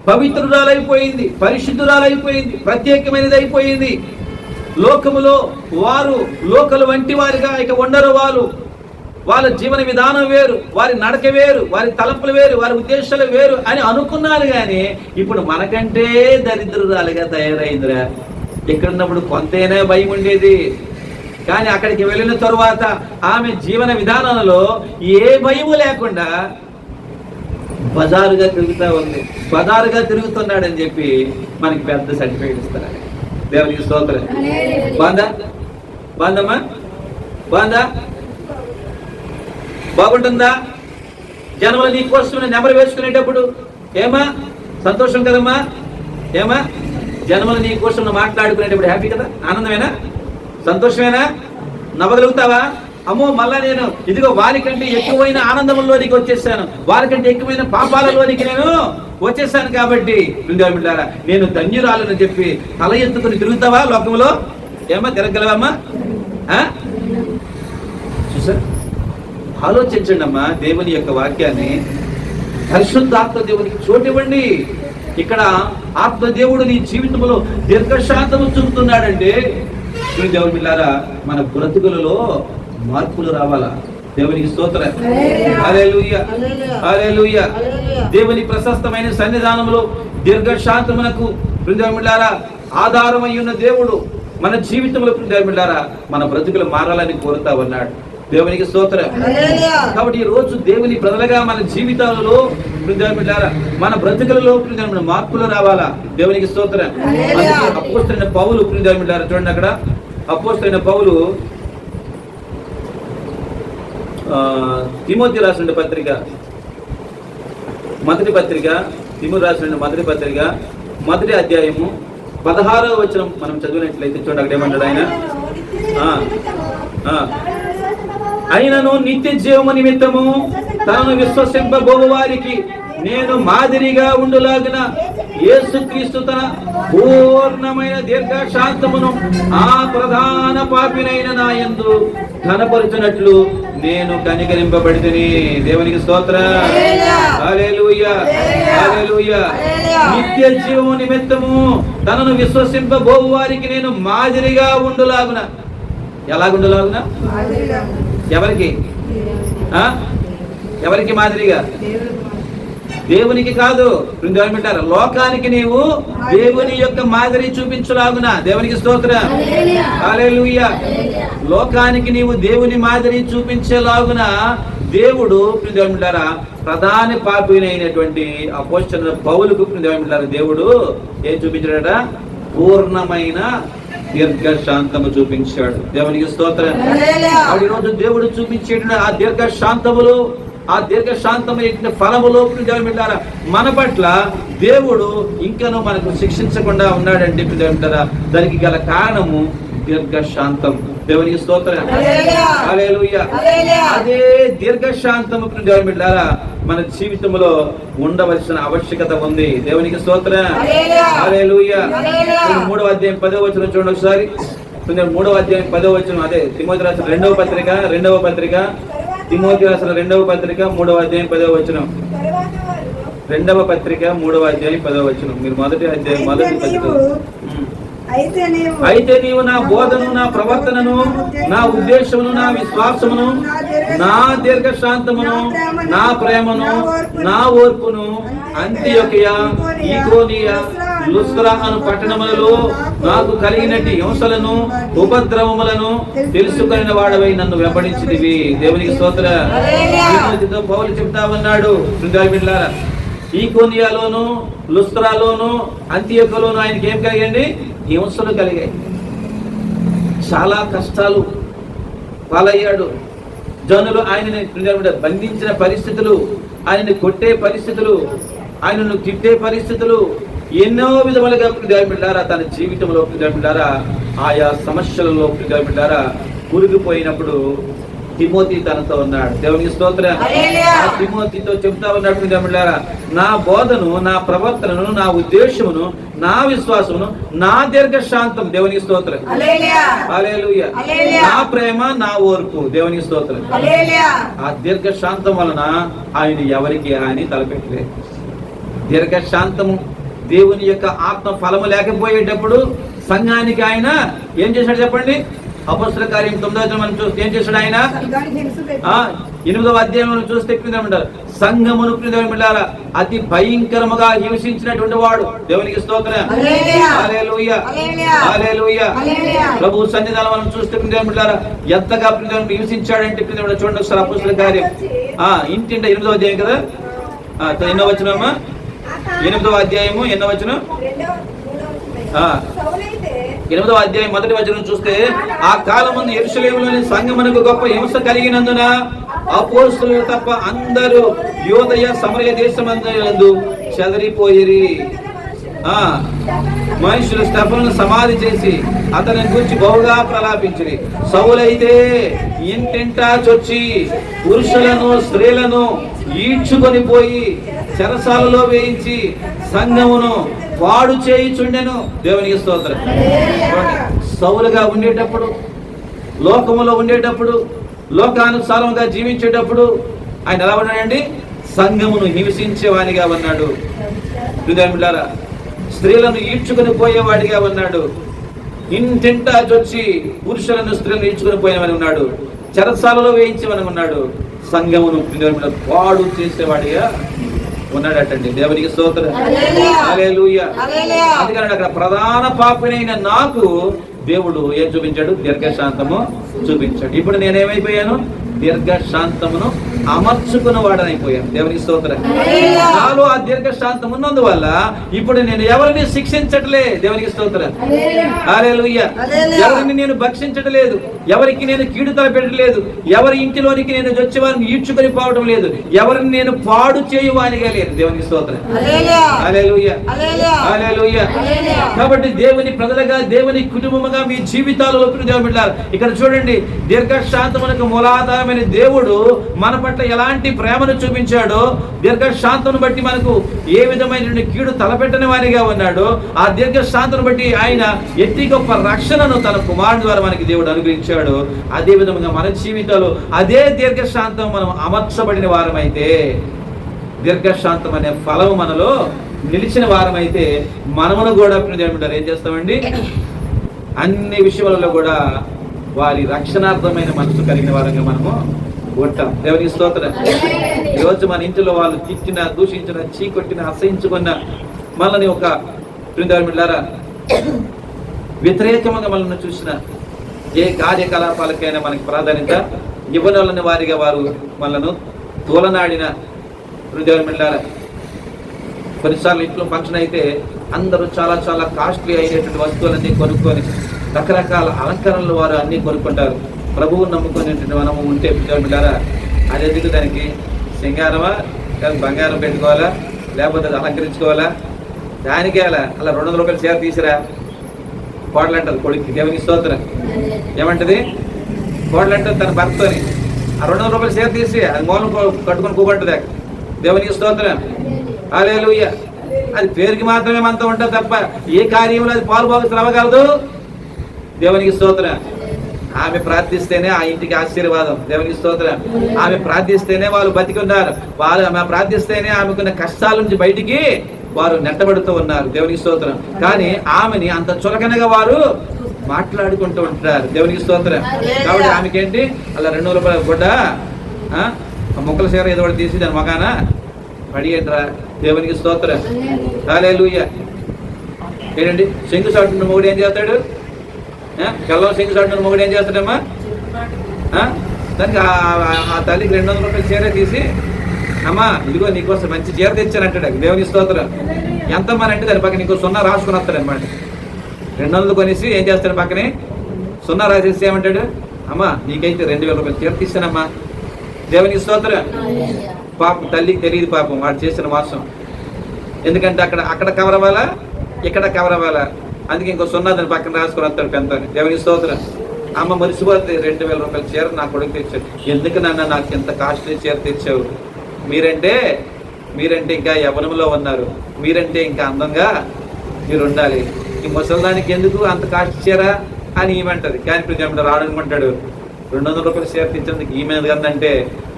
పవిత్రురాలైపోయింది, పరిశుద్ధురాలైపోయింది, ప్రత్యేకమైనది అయిపోయింది. లోకములో వారు లోకలు వంటి వారిగా ఇక ఉండరు. వాళ్ళ జీవన విధానం వేరు, వారి నడక వేరు, వారి తలంపులు వేరు, వారి ఉద్దేశాలు వేరు అని అనుకున్నారు కానీ ఇప్పుడు మనకంటే దరిద్రురాలుగా తయారైందిరా. ఇక్కడ ఉన్నప్పుడు కొంతైనా భయం ఉండేది, కానీ అక్కడికి వెళ్ళిన తరువాత ఆమె జీవన విధానంలో ఏ భయము లేకుండా బజారుగా తిరుగుతూ ఉంది. బజారుగా తిరుగుతున్నాడని చెప్పి మనకి పెద్ద సర్టిఫికేట్ ఇస్తారు. దేవునికి స్తోత్రం. బాందమ్మా బాగుంటుందా? జనములు నీ కోసం నెంబర్ వేసుకునేటప్పుడు ఏమా సంతోషం కదమ్మా? ఏమా జనములు నీ కోసం మాట్లాడుకునేటప్పుడు హ్యాపీ కదా? ఆనందమేనా? సంతోషమేనా? నవ్వగలుగుతావా? అమ్మో మళ్ళా నేను ఇదిగో వారికంటే ఎక్కువైన ఆనందంలోనికి వచ్చేసాను, వారికంటే ఎక్కువైన పాపాలలోనికి నేను వచ్చేసాను కాబట్టి నేను ధన్యురాలని చెప్పి తల ఎత్తుకుని తిరుగుతావా లోకంలో? ఏమా తిరగలవమ్మా? చూసారు? ఆలోచించండి అమ్మా దేవుని యొక్క వాక్యాన్ని. పరిశుద్ధాత్మ దేవునికి చోటు ఇవ్వండి. ఇక్కడ ఆత్మదేవుడు నీ జీవితంలో దీర్ఘశాంతము చూపుతున్నాడంటే దేవుని బిడ్డలారా మన బ్రతుకులలో మార్పులు రావాలా? దేవునికి స్తోత్రం. హల్లెలూయా. హల్లెలూయా. దేవుని ప్రశస్తమైన సన్నిధానంలో దీర్ఘశాంతమునకు దేవుని బిడ్డలారా ఆధారమై ఉన్న దేవుడు, మన జీవితంలో ప్రియమిలారా మన బ్రతుకులు మారాలని కోరుతా ఉన్నాడు. దేవునికి స్తోత్రం. కాబట్టి ఈ రోజు దేవుని ప్రజలుగా మన జీవితాలలో ప్రియమిలారా మన బ్రతుకులలో మార్పులు రావాలా. దేవునికి స్తోత్రం. అపోస్తలుడైన పౌలు ప్రియమిలారా చూడండి, అక్కడ అపోస్తలుడైన పౌలు తిమోతి రాసిన పత్రిక మొదటి పత్రిక, తిమోతి రాసిన మొదటి పత్రిక మొదటి అధ్యాయము 16వ వచనం మనం చదివినట్లయితే చూడండి, అక్కడ ఏమంటాడు ఆయన, అయినను నిత్య జీవము నిమిత్తము తనను విశ్వసింపబోవు వారికి నేను మాదిరిగా ఉండులాగిన యేసుక్రీస్తు తన పూర్ణమైన దీర్ఘశాంతమును ఆ ప్రధాన పాపినైన నా యందు కనపరుచున్నట్లు నేను కనికరింపబడితిని. దేవునికి స్తోత్రం. హల్లెలూయా, హల్లెలూయా. నిత్య జీవము నిమిత్తము తనను విశ్వసింపబోవు వారికి నేను మాదిరిగా ఉండులాగున. ఎలాగుండులాగున? ఎవరికి? ఎవరికి మాదిరిగా? దేవునికి కాదు, అంటారు లోకానికి నీవు దేవుని యొక్క మాదిరి చూపించులాగున. దేవునికి స్తోత్రం. హల్లెలూయా. లోకానికి నీవు దేవుని మాదిరి చూపించేలాగున దేవుడు అంటారా ప్రధాన పాపినైనటువంటి అపోస్తలుడైన పౌలుకు అంటారు దేవుడు ఏం చూపించాడట? పూర్ణమైన దీర్ఘశాంతము చూపించాడు. దేవునికి స్తోత్రం. ఈ రోజు దేవుడు చూపించేట ఆ దీర్ఘశాంతములు, ఆ దీర్ఘశాంతమైన ఫలములో మన పట్ల దేవుడు ఇంకనూ మనకు శిక్షించకుండా ఉన్నాడంటే దానికి గల కారణము దీర్ఘశాంతం. దేవునికి స్తోత్రం. హల్లెలూయా. అదే దీర్ఘశాంతము మన జీవితంలో ఉండవలసిన ఆవశ్యకత ఉంది. దేవునికి స్తోత్రం. హల్లెలూయా. 3వ అధ్యాయం 10వ వచనం చూడండి ఒకసారి. 3వ అధ్యాయం 10వ వచనం, అదే తిమోతి రాసిన రెండవ పత్రిక తిమోతి రాసిన 2వ పత్రిక 3వ అధ్యాయం 10వ వచనం. 2వ పత్రిక 3వ అధ్యాయం 10వ వచనం. మీరు మొదటి పత్రిక. అయితే నీవు నా బోధను, నా ప్రవర్తనను, నా ఉద్దేశమును, నా విశ్వాసమును, నా దీర్ఘశాంతమును, నా ప్రేమను, నా ఓర్పును అంతియొకయ, ఈకోనియ, లుస్త్రా అను పట్టణములలో నాకు కలిగినట్టి హింసలను, ఉపద్రవములను తెలుసుకుని వాడవై నన్ను వెంబడించితివి. దేవునికి స్తోత్రం. పౌలు చెప్తా ఉన్నాడు, ఈకోనియాలోను, లుస్త్రాలోను, అంతియొకలోను ఆయనకి ఏం కలిగండి? హింసలు కలిగాయి. చాలా కష్టాలు పాలయ్యాడు. జనులు ఆయనని బంధించిన పరిస్థితులు, ఆయనని కొట్టే పరిస్థితులు, ఆయనను తిట్టే పరిస్థితులు, ఎన్నో విధములుగా బిడ్డారా తన జీవితంలో బిడ్డారా ఆయా సమస్యలలో బిడ్డారా కూరుకుపోయినప్పుడు తిమోతి తనతో ఉన్నాడు. దేవునికి స్తోత్రం. తిమోతితో చెప్తా ఉన్నాడు బిడ్డారా, నా బోధను, నా ప్రవర్తనను, నా ఉద్దేశమును, నా విశ్వాసమును, నా దీర్ఘశాంతం. దేవునికి స్తోత్రం. హల్లెలూయా. నా ప్రేమ, నా ఓర్పు. దేవునికి స్తోత్రం. ఆ దీర్ఘశాంతం వలన ఆయన ఎవరికి అని తలపెట్టలేదు. దీర్ఘశాంతము దేవుని యొక్క ఆత్మ ఫలము లేకపోయేటప్పుడు సంఘానికి ఆయన ఏం చేశాడు చెప్పండి? అపొస్తలుల కార్యం 9వ అధ్యాయం మనం చూస్తే ఏం చేశాడు ఆయన? 8వ అధ్యాయం మనం చూస్తే సంఘమును అతి భయంకరముగా హింసించినటువంటి వాడు. దేవునికి స్తోత్రం. హల్లెలూయా, హల్లెలూయా. ప్రభు సన్నిధానం మనం చూస్తే ఎంతగా హింసించాడంటే చూడండి ఒకసారి అపొస్తలుల కార్యం ఇంటింట 8వ అధ్యాయం కదా, ఎన్నో వచనమా? 8వ అధ్యాయము ఎన్నో వచనం? 8వ అధ్యాయం మొదటి వచనం చూస్తే, ఆ కాలమందు యెరూషలేములోని సంఘమునకు గొప్ప హింస కలిగినందున అపోస్తలులు తప్ప అందరూ యూదయ సమరయ దేశమందు చెదరిపోయిరి. మనుషులు స్టెఫనును సమాధి చేసి అతని గురించి బహుగా ప్రలాపించిరి. సౌలైతే ఇంటింటా చొచ్చి పురుషులను, స్త్రీలను ఈడ్చుకొని పోయి చెరసాలలో వేయించి సంఘమును వాడు చేయుచుండెను. దేవునికి స్తోత్రం. సౌలుగా ఉండేటప్పుడు, లోకములో ఉండేటప్పుడు, లోకానుసారంగా జీవించేటప్పుడు ఆయన ఎలా ఉన్నాడండి? సంఘమును హింసించేవాడిగా ఉన్నాడు. హృదయములారా, స్త్రీలను ఈడ్చుకొని పోయేవాడిగా ఉన్నాడు. ఇంటింటా చొచ్చి పురుషులను, స్త్రీలను ఈడ్చుకొని పోయేవని ఉన్నాడు. చెరసాలలో వేయించేవని ఉన్నాడు. సంఘమును వాడు చేసేవాడిగా ఉన్నాడటండి. దేవునికి స్తోత్రం. హల్లెలూయా. అందుకని అక్కడ ప్రధాన పాపినైన నాకు దేవుడు ఏం చూపించాడు? దీర్ఘశాంతము చూపించాడు. ఇప్పుడు నేనేమైపోయాను? దీర్ఘశాంతమును అమర్చుకున్న వాడనైపోయాను. దేవునికి స్తోత్రం. నాలో ఆ దీర్ఘశాంతం ఉన్నందువల్ల ఇప్పుడు నేను ఎవరిని శిక్షించట్లే. దేవునికి స్తోత్రం. హల్లెలూయా. ఎవరిని నేను భక్షించట్లేదు, ఎవరికి నేను కీడు తలపెట్టలేదు, ఎవరి ఇంటిలోనికి నేను వచ్చి వారిని ఈడ్చుకొని పోవడం లేదు, ఎవరిని నేను పాడు చేయువానిగా లేదు. దేవునికి స్తోత్రం. హల్లెలూయా. హల్లెలూయా. కాబట్టి దేవుని ప్రజలుగా, దేవుని కుటుంబముగా మీ జీవితాలలో ఇక్కడ చూడండి, దీర్ఘశాంతమునకు మూలాధారమైన దేవుడు మన పట్ల ఎలాంటి ప్రేమను చూపించాడో, దీర్ఘశాంతమును బట్టి మనకు ఏ విధమైన కీడు తలపెట్టని వారిగా ఉన్నాడో, ఆ దీర్ఘశాంతమును బట్టి ఆయన ఎట్టి గొప్ప రక్షణను తన కుమారుని ద్వారా మనకి దేవుడు అనుగ్రహించాడు. అదే విధంగా మన జీవితాలు అదే దీర్ఘశాంతం మనం అమర్చబడిన వారమైతే, దీర్ఘశాంతం అనే ఫలం మనలో నిలిచిన వారమైతే, మనమును కూడా ఏం చేస్తామండి? అన్ని విషయాలలో కూడా వారి రక్షణార్థమైన మనసు కలిగిన వారంగా మనము ఉంటాం. దేవునికి స్తోత్రం. ఈరోజు మన ఇంటిలో వాళ్ళు తిట్టిన, దూషించిన, చీకొట్టిన, అసహించుకున్న, మనల్ని ఒక బిడ్డలారా వ్యతిరేకంగా మనల్ని చూసిన ఏ కార్యకలాపాలకైనా మనకి ప్రాధాన్యత ఇవ్వని వాళ్ళని వారిగా వారు మనలను తోలనాడిన బిడ్డలారా, కొన్నిసార్లు ఇంట్లో ఫంక్షన్ అయితే అందరూ చాలా చాలా కాస్ట్లీ అయినటువంటి వస్తువులన్నీ కొనుక్కొని రకరకాల అలంకరణలు వారు అన్నీ కొనుక్కుంటారు. ప్రభువుని నమ్ముకునేటువంటి మనము ఉంటే బిడ్డలారా, అది ఎందుకు? దానికి సింగారమా, బంగారం పెట్టుకోవాలా, లేకపోతే అది అలంకరించుకోవాలా? దానికే అలా 200 రూపాయలు చీర తీసిరా కోడలు అంటారు కొడుక్కి. దేవునికి స్తోత్రం. ఏమంటది? కోడలు అంటారు తన భర్తని, ఆ 200 రూపాయలు చీర తీసి అది మూలం కట్టుకొని కూకుంటుంది. దేవునికి స్తోత్రం. హల్లెలూయా. అది పేరుకి మాత్రమే మనతో ఉంటుంది తప్ప ఏ కార్యంలో అది పాలుభాగస్తులు అవ్వగలదు. దేవునికి స్తోత్రం. ఆమె ప్రార్థిస్తేనే ఆ ఇంటికి ఆశీర్వాదం. దేవునికి స్తోత్రం. ఆమె ప్రార్థిస్తేనే వాళ్ళు బతికి ఉన్నారు. ఆమె ప్రార్థిస్తేనే ఆమెకున్న కష్టాల నుంచి బయటికి వారు నెట్టబడుతూ ఉన్నారు. దేవునికి స్తోత్రం. కానీ ఆమెని అంత చులకనగా వారు మాట్లాడుకుంటూ ఉంటారు. దేవునికి స్తోత్రం. కాబట్టి ఆమెకేంటి? అలా 200 రూపాయల గుడ్డ మొక్కల చీర ఏదో ఒకటి తీసి దాని మగాన పడియంట్రా. దేవునికి స్తోత్రం. హల్లెలూయా. ఏంటండి? శంకు చాటున్న మొగుడు ఏం చేస్తాడు? కెల్లం శంకు చాటున్న మొగుడు ఏం చేస్తాడమ్మా? దానికి ఆ తల్లికి 200 రూపాయల చీర తీసి, అమ్మా ఇదిగో నీకోసం మంచి చీర తెచ్చానంటాడు. దేవునికి స్తోత్రం. ఎంతమ్మా అంటే దాని పక్కన ఇంకో 0 రాసుకుని వస్తాడు అనమాట. 200 కొనేసి ఏం చేస్తాడు? పక్కనే 0 రాసేసి ఏమంటాడు? అమ్మా నీకైతే 2000 రూపాయలు చీర తీస్తానమ్మా. దేవునికి స్తోత్రం. పాపం తల్లికి తెలియదు పాపం వాడు చేసిన మోసం. ఎందుకంటే అక్కడ కవర్ అవ్వాలా, ఇక్కడ కవర్ అవ్వాలా, అందుకే ఇంకో 0 దాని పక్కన రాసుకుని వస్తాడు పెంతని. దేవునికి స్తోత్రం. అమ్మ మరిచిపోతే 2000 రూపాయల చీర నా కొడుకు తెచ్చాడు. ఎందుకు నాన్న నాకు ఎంత కాస్ట్లీ చీర తెచ్చావు? మీరంటే ఇంకా యవ్వనంలో ఉన్నారు, మీరంటే ఇంకా అందంగా మీరు ఉండాలి, ఈ ముసలిదానికి ఎందుకు అంత కాస్ట్ చీర అని ఈమెంటది. కానీ ప్రజలు రాడనుకుంటాడు 200 రూపాయల చీర తెచ్చేందుకు ఈమె కదంటే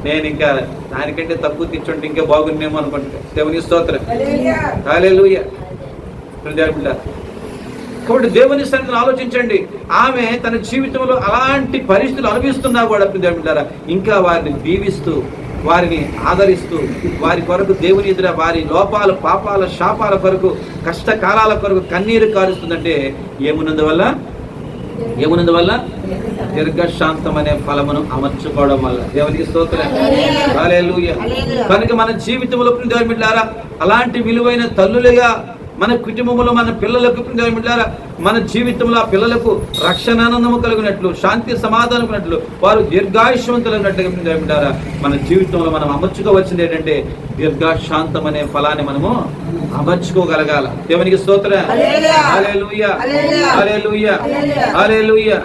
నేను ఇంకా దానికంటే తక్కువ తెచ్చుంటే ఇంకా బాగుండేమో అనుకుంటా. దేవుని స్తోత్రం. హల్లెలూయా. ప్రజలు కాబట్టి దేవుని సన్నిధిని ఆలోచించండి. ఆమె తన జీవితంలో అలాంటి పరిస్థితులు అనుభవిస్తున్నా కూడా ప్రజలు ఇంకా వారిని దీవిస్తూ, వారిని ఆదరిస్తూ, వారి కొరకు దేవుని ఎదుర వారి లోపాలు, పాపాల, శాపాల కొరకు, కష్టకాలాల కొరకు కన్నీరు కారుస్తుందంటే ఏమున్నందువల్ల? దీర్ఘశాంతం అనే ఫలమును అమర్చుకోవడం వల్ల. దేవునికి స్తోత్రం. హల్లెలూయా. కనుక మన జీవితంలో దేవుని బిడ్డలారా అలాంటి విలువైన తల్లులుగా మన కుటుంబంలో మన పిల్లలకు మన జీవితంలో ఆ పిల్లలకు రక్షణానందము కలిగినట్లు, శాంతి సమాధానం కలిగినట్లు, వారు దీర్ఘాయుష్మంతులున్నట్టుగా మన జీవితంలో మనం అమర్చుకోవలసింది ఏంటంటే దీర్ఘశాంతం అనే ఫలాన్ని మనము అమర్చుకోగలగాల. దేవునికి స్తోత్రం. హల్లెలూయా. హల్లెలూయా. హల్లెలూయా.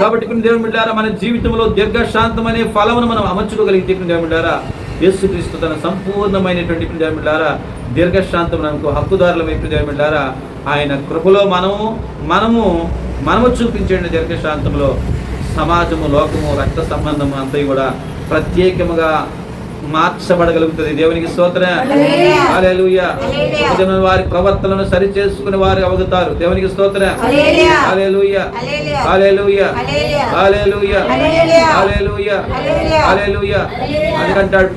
కాబట్టి దేవుని బిడ్డలారా మన జీవితంలో దీర్ఘశాంతం అనే ఫలమును మనం అమర్చుకోగలిగితే దేవుని బిడ్డలారా యేసుక్రీస్తు తన సంపూర్ణమైనటువంటి దేవుని బిడ్డలారా దీర్ఘశాంతం మనకు హక్కుదారులమై దేవుని బిడ్డలారా ఆయన కృపలో మనము చూపించండి. దీర్ఘశాంతంలో సమాజము, లోకము, రక్త సంబంధము అంతా కూడా ప్రత్యేకముగా మార్చబడగలుగుతుంది. దేవునికి స్తోత్రం. హల్లెలూయా. వారి ప్రవర్తనను సరి చేసుకుని వారు అవుతారు. దేవునికి స్తోత్రం. హల్లెలూయా. హల్లెలూయా. హల్లెలూయా. హల్లెలూయా. హల్లెలూయా. అందుకంటాడు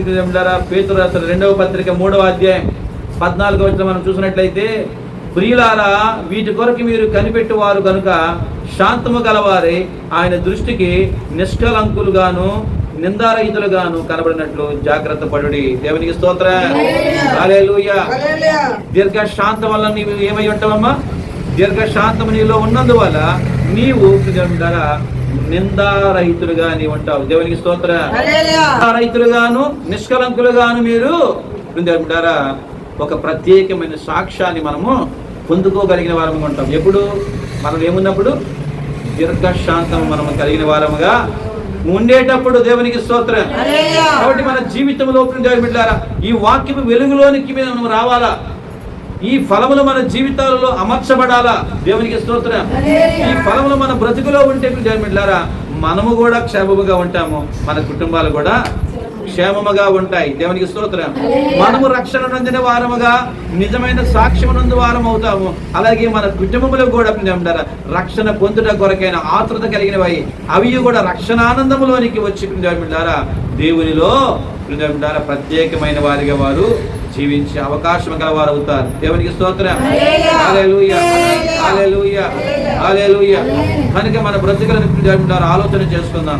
పేతురు రాసిన 2వ పత్రిక 3వ అధ్యాయం 14వ వచనం మనం చూసినట్లయితే ప్రియులారా, వీటి కొరకు మీరు కనిపెట్టువారు కనుక శాంతము గలవారే ఆయన దృష్టికి నిష్కలంకులుగాను నిందారహితులుగాను కనబడినట్లు జాగ్రత్త పడుడి. దేవునికి స్తోత్రం. హల్లెలూయా. దీర్ఘశాంతం వల్ల నీవు ఏమై ఉంటావమ్మా? దీర్ఘశాంతము నీలో ఉన్నందువల్ల నీవు నిందారహితులుగా నీవు ఉంటావు. దేవునికి స్తోత్రం. నిందారహితులుగాను నిష్కలంకులుగాను మీరు ఉంటారా? ఒక ప్రత్యేకమైన సాక్ష్యాన్ని మనము పొందుకోగలిగిన వారముగా ఉంటాం. ఎప్పుడు? మనం ఏమున్నప్పుడు? దీర్ఘశాంతం మనము కలిగిన వారముగా ఉండేటప్పుడు. దేవునికి స్తోత్రం. కాబట్టి మన జీవితంలో బిడ్డలారా, ఈ వాక్యము వెలుగులోనికి మనం రావాలా? ఈ ఫలములు మన జీవితాలలో అమర్చబడాలా? దేవునికి స్తోత్రం. ఈ ఫలములు మన బ్రతుకులో ఉంటే బిడ్డలారా, మనము కూడా క్షేమముగా ఉంటాము, మన కుటుంబాలు కూడా క్షేమముగా ఉంటాయి. దేవునికి స్తోత్రం. మనము రక్షణ నొందిన వారముగా నిజమైన సాక్ష్యమునందు వారం అవుతాము. అలాగే మన కుటుంబములు కూడా రక్షణ పొందుట కొరకైన ఆతృత కలిగినవి, అవి కూడా రక్షణానందములోనికి వచ్చి దేవునిలో ప్రత్యేకమైన వారిగా వారు జీవించే అవకాశం గలవారు అవుతారు. దేవునికి స్తోత్రం. హల్లెలూయా. హల్లెలూయా. హల్లెలూయా. కనుక మన బ్రతుకులను ఆలోచన చేసుకుందాం,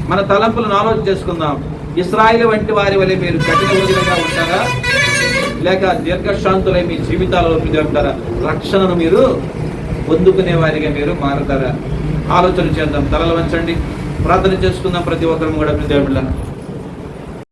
మన తలంపులను ఆలోచన చేసుకుందాం. ఇశ్రాయేలు వంటి వారి వలె మీరు కఠిన హృదయులుగా ఉంటారా, లేక దీర్ఘశాంతులై మీ జీవితాలలో ఉంటారా? రక్షణను మీరు పొందుకునే వారిగా మీరు మారుతారా? ఆలోచన చేద్దాం. తలలు వంచండి, ప్రార్థన చేసుకుందాం. ప్రతి ఒక్కరు కూడా